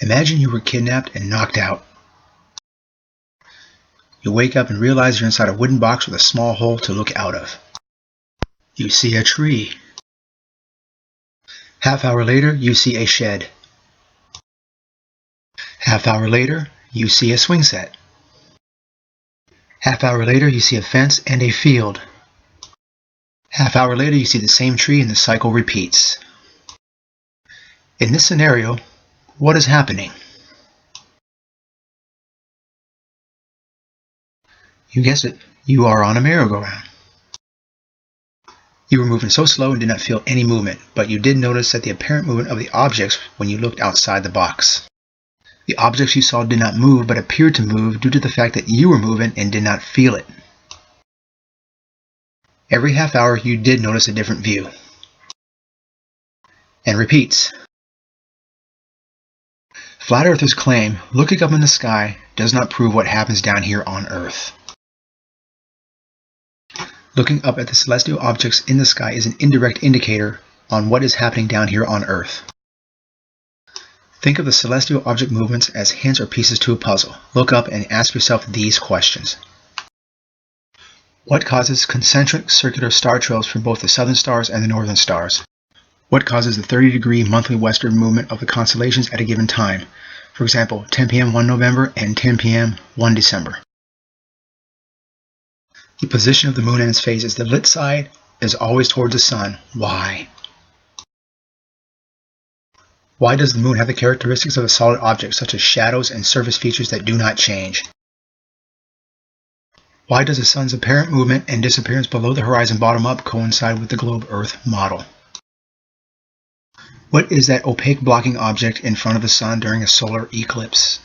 Imagine you were kidnapped and knocked out. You wake up and realize you're inside a wooden box with a small hole to look out of. You see a tree. Half-hour later, you see a shed. Half-hour later, you see a swing set. Half-hour later, you see a fence and a field. Half-hour later, you see the same tree and the cycle repeats. In this scenario, what is happening? You guessed it, you are on a merry-go-round. You were moving so slow and did not feel any movement, but you did notice that the apparent movement of the objects when you looked outside the box. The objects you saw did not move but appeared to move due to the fact that you were moving and did not feel it. Every half hour you did notice a different view. And repeats. Flat Earthers claim looking up in the sky does not prove what happens down here on Earth. Looking up at the celestial objects in the sky is an indirect indicator on what is happening down here on Earth. Think of the celestial object movements as hints or pieces to a puzzle. Look up and ask yourself these questions. What causes concentric circular star trails for both the southern stars and the northern stars? What causes the 30-degree monthly western movement of the constellations at a given time? For example, 10 p.m. 1 November and 10 p.m. 1 December. The position of the moon and its phases. The lit side is always towards the sun. Why? Why does the moon have the characteristics of a solid object, such as shadows and surface features that do not change? Why does the sun's apparent movement and disappearance below the horizon bottom up coincide with the globe Earth model? What is that opaque blocking object in front of the sun during a solar eclipse?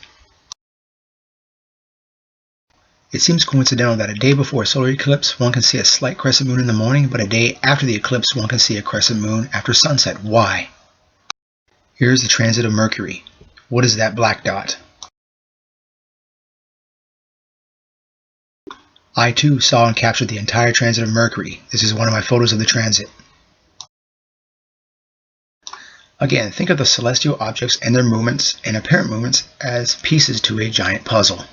It seems coincidental that a day before a solar eclipse one can see a slight crescent moon in the morning, but a day after the eclipse one can see a crescent moon after sunset. Why? Here's the transit of Mercury. What is that black dot? I too saw and captured the entire transit of Mercury. This is one of my photos of the transit. Again, think of the celestial objects and their movements and apparent movements as pieces to a giant puzzle.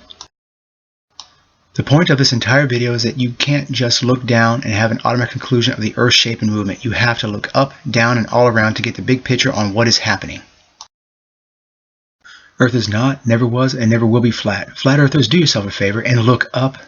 The point of this entire video is that you can't just look down and have an automatic conclusion of the Earth's shape and movement. You have to look up, down, and all around to get the big picture on what is happening. Earth is not, never was, and never will be flat. Flat Earthers, do yourself a favor and look up.